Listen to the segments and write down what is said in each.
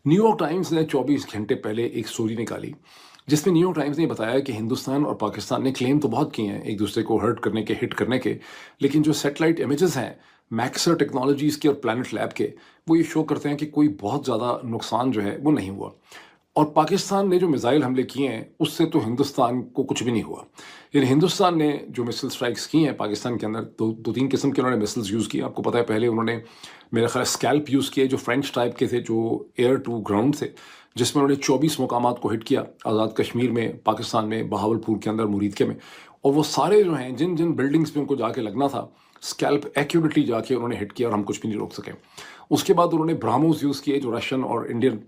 New York times ने 24 घंटे पहले एक स्टोरी निकाली जिसमें न्यूयॉर्क टाइम्स ने बताया कि हिंदुस्तान और पाकिस्तान ने क्लेम तो बहुत किए हैं एक दूसरे को हर्ट करने के, हिट करने के, लेकिन जो सैटेलाइट इमेजेस हैं मैक्सर टेक्नोलॉजीज के और प्लैनेट लैब के, वो ये शो करते हैं कि कोई बहुत ज़्यादा नुकसान जो है वो नहीं हुआ। और पाकिस्तान ने जो मिसाइल हमले किए हैं उससे तो हिंदुस्तान को कुछ भी नहीं हुआ। यानी हिंदुस्तान ने जो मिसाइल स्ट्राइक्स की हैं पाकिस्तान के अंदर, दो तीन किस्म के उन्होंने मिसाइल्स यूज़ किए। आपको पता है पहले उन्होंने मेरा ख्याल स्कैल्प यूज़ किए जो फ्रेंच टाइप के थे, जो एयर टू ग्राउंड थे, जिसमें उन्होंने 24 मुकामात को हिट किया आज़ाद कश्मीर में, पाकिस्तान में, बहावलपुर के अंदर, मुरीदके में। और वो सारे जो हैं जिन जिन बिल्डिंग्स पे उनको जाके लगना था, स्कैल्प एक्यूरेटली जाके उन्होंने हिट किया और हम कुछ भी नहीं रोक सके। उसके बाद उन्होंने ब्राह्मोस यूज़ किए जो रशियन और इंडियन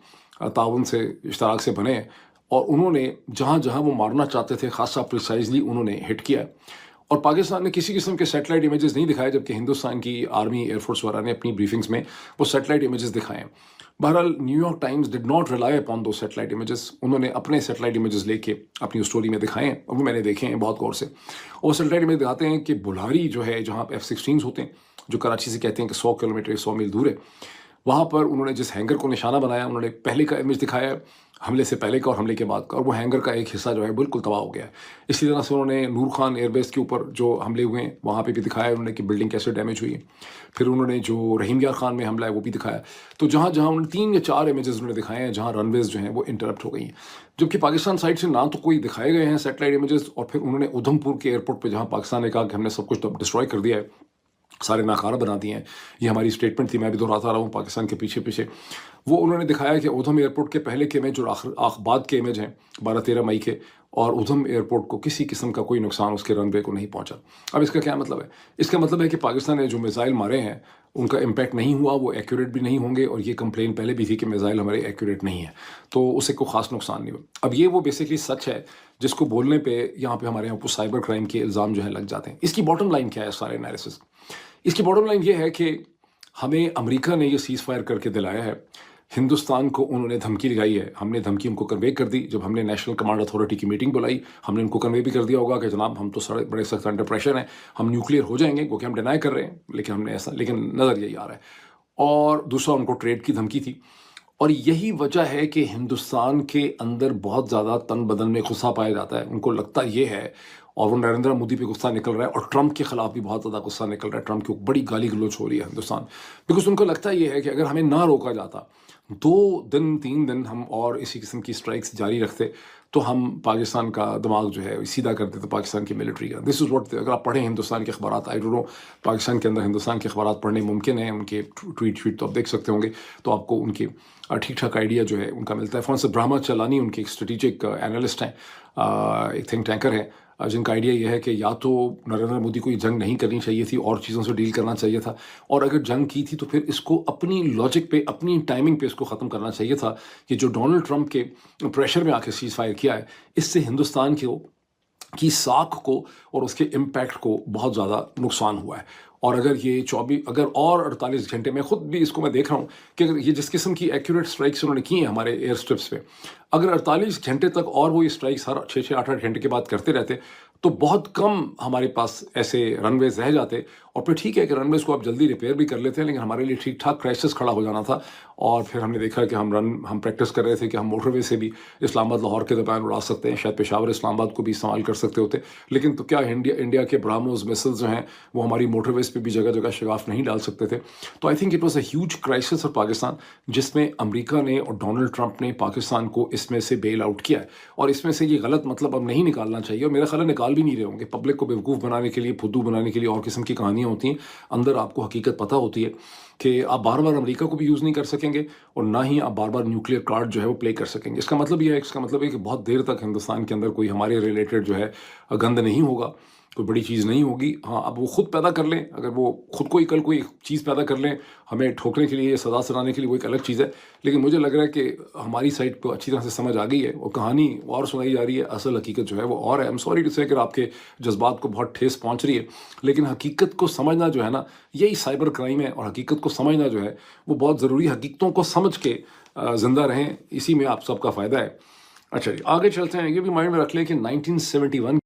ताउन से इश्तराक से बने हैं, और उन्होंने जहाँ जहाँ वो मारना चाहते थे खासा प्रिसाइजली उन्होंने हिट किया। और पाकिस्तान ने किसी किस्म के सैटेलाइट इमेजेस नहीं दिखाए, जबकि हिंदुस्तान की आर्मी एयरफोर्स वगैरह ने अपनी ब्रीफिंग्स में वो सैटेलाइट इमेजेस दिखाए। बहरहाल New York times did not rely upon दो सैटेलाइट इमेजेस। उन्होंने अपने सैटेलाइट इमेजेस लेके अपनी स्टोरी में दिखाए हैं और वो मैंने देखे हैं बहुत गौर से। और सैटेलाइट इमेज दिखाते हैं कि बुल्हारी जो है, जहाँ F-16 होते हैं, जो कराची से कहते हैं कि 100 किलोमीटर 100 मील दूर है, वहाँ पर उन्होंने जिस हैंगर को निशाना बनाया, उन्होंने पहले का इमेज दिखाया है, हमले से पहले का और हमले के बाद का, और वो हैंगर का एक हिस्सा जो है बिल्कुल तबाह हो गया है। इसी तरह से उन्होंने नूर खान एयरबेस के ऊपर जो हमले हुए हैं वहाँ पे भी दिखाया उन्होंने कि बिल्डिंग कैसे डैमेज हुई है। फिर उन्होंने जो रहीम यार खान में हमला है वो भी दिखाया। तो जहाँ जहाँ उन्होंने 3 या 4 इमेजेस उन्होंने दिखाए हैं जहाँ रनवेज जो हैं वो इंटरप्ट हो गई हैं, जबकि पाकिस्तान साइड से ना तो कोई दिखाए गए हैं सैटेलाइट इमेजेस। और फिर उन्होंने उधमपुर के एयरपोर्ट पर, जहाँ पाकिस्तान ने कहा कि हमने सब कुछ डिस्ट्रॉय कर दिया है, सारे नाकारा बना दिए हैं, ये हमारी स्टेटमेंट थी, मैं भी दोहराता रहा हूँ पाकिस्तान के पीछे पीछे, वो उन्होंने दिखाया कि उधम एयरपोर्ट के पहले के इमेज और बाद के इमेज हैं 12-13 मई के, और उधम एयरपोर्ट को किसी किस्म का कोई नुकसान उसके रनवे को नहीं पहुंचा। अब इसका क्या मतलब है? इसका मतलब है कि पाकिस्तान ने जो मिसाइल मारे हैं उनका इम्पैक्ट नहीं हुआ, वो एक्यूरेट भी नहीं होंगे, और ये कंप्लेन पहले भी थी कि मिसाइल हमारे एक्यूरेट नहीं है, तो उससे कोई खास नुकसान नहीं हुआ। अब ये वो बेसिकली सच है जिसको बोलने पे यहाँ पे हमारे यहाँ पर साइबर क्राइम के इल्ज़ाम जो है लग जाते हैं। इसकी बॉटम लाइन क्या है सारे एनालिसिस? इसकी बॉटम लाइन ये है कि हमें अमेरिका ने ये सीज़ फायर करके दिलाया है, हिंदुस्तान को उन्होंने धमकी लगाई है, हमने धमकी उनको कन्वे कर दी। जब हमने नेशनल कमांड अथॉरिटी की मीटिंग बुलाई, हमने उनको कन्वे भी कर दिया होगा कि जनाब हम तो सारे बड़े सख्त अंडर प्रेशर हैं, हम न्यूक्लियर हो जाएंगे, क्योंकि हम डिनाई कर रहे हैं, लेकिन हमने ऐसा, लेकिन नज़र यही आ रहा है। और दूसरा उनको ट्रेड की धमकी थी। और यही वजह है कि हिंदुस्तान के अंदर बहुत ज़्यादा तन बदन में गुस्सा पाया जाता है। उनको लगता ये है, और वो नरेंद्र मोदी पे गुस्सा निकल रहा है, और ट्रंप के खिलाफ भी बहुत ज़्यादा गुस्सा निकल रहा है, ट्रंप की बड़ी गाली गलौज हो रही है हिंदुस्तान, बिकॉज उनको लगता ये है कि अगर हमें ना रोका जाता, 2 दिन 3 दिन हम और इसी किस्म की स्ट्राइक्स जारी रखते, तो हम पाकिस्तान का दिमाग जो है सीधा कर देते पाकिस्तान की मिलिट्री का। दिस इज़ व्हाट, अगर आप पढ़ें हिंदुस्तान के अखबार, आई डोंट नो पाकिस्तान के अंदर हिंदुस्तान के अखबार पढ़ने मुमकिन है, उनके ट्वीट तो आप देख सकते होंगे, तो आपको उनके ठीक ठाक आइडिया जो है उनका मिलता है। फॉरन ब्रह्मा चलानी उनके एक स्ट्रेटिजिक एनालिस्ट हैं, एक थिंक टैंकर हैं, जिनका आइडिया यह है कि या तो नरेंद्र मोदी को ये जंग नहीं करनी चाहिए थी और चीज़ों से डील करना चाहिए था, और अगर जंग की थी तो फिर इसको अपनी लॉजिक पे, अपनी टाइमिंग पे इसको ख़त्म करना चाहिए था। कि जो डोनाल्ड ट्रंप के प्रेशर में आके सीज़ फायर किया है, इससे हिंदुस्तान की साख को और उसके इम्पैक्ट को बहुत ज़्यादा नुकसान हुआ है। और अगर ये 24 अगर और 48 घंटे में, खुद भी इसको मैं देख रहा हूँ कि अगर ये जिस किस्म की एक्यूरेट स्ट्राइक्स उन्होंने की हैं हमारे एयर स्ट्रिप्स पे, अगर 48 घंटे तक और वो ये स्ट्राइक्स हर 6-6 8-8 घंटे के बाद करते रहते, तो बहुत कम हमारे पास ऐसे रनवेज रह जाते। और फिर ठीक है कि रनवेज को आप जल्दी रिपेयर भी कर लेते हैं, लेकिन हमारे लिए ठीक ठाक क्राइसिस खड़ा हो जाना था। और फिर हमने देखा कि हम प्रैक्टिस कर रहे थे कि हम मोटरवे से भी इस्लामाबाद लाहौर के दरमियान उड़ा सकते हैं, शायद पेशावर इस्लामाबाद को भी इस्तेमाल कर सकते होते, लेकिन तो क्या इंडिया के ब्राह्मोस मिसाइल्स जो हैं वो हमारी मोटरवेज पे भी जगह जगह शगाफ नहीं डाल सकते थे। तो I think it was a huge crisis for Pakistan, जिसमें अमेरिका ने और डोनाल्ड ट्रंप ने पाकिस्तान को इसमें से बेल आउट किया है। और इसमें से ये गलत मतलब अब नहीं निकालना चाहिए, और मेरा ख्याल निकाल भी नहीं रहे होंगे। पब्लिक को बेवकूफ़ बनाने के लिए, फुद्दू बनाने के लिए और किस्म की कहानियाँ होती हैं, अंदर आपको हकीकत पता होती है कि आप बार बार अमेरिका को भी यूज़ नहीं कर सकेंगे, और ना ही आप बार बार न्यूक्लियर कार्ड जो है वो प्ले कर सकेंगे। इसका मतलब ये है, इसका मतलब है कि बहुत देर तक हिंदुस्तान के अंदर कोई हमारे रिलेटेड जो है गंद नहीं होगा, कोई बड़ी चीज़ नहीं होगी। हाँ, अब वो खुद पैदा कर लें, अगर वो खुद को ही कल कोई चीज़ पैदा कर लें हमें ठोकने के लिए, सजा सुनाने के लिए, वो एक अलग चीज़ है। लेकिन मुझे लग रहा है कि हमारी साइड को अच्छी तरह से समझ आ गई है, और कहानी और सुनाई जा रही है, असल हकीकत जो है वो और है। आई एम सॉरी टू से कि आपके जज्बात को बहुत ठेस पहुँच रही है, लेकिन हकीकत को समझना जो है ना, यही साइबर क्राइम है। और हकीकत को समझना जो है वो बहुत ज़रूरी, हकीकतों को समझ के ज़िंदा रहें, इसी में आप सबका फ़ायदा है। अच्छा जी, आगे चलते हैं। ये भी माइंड में रख लें कि 1971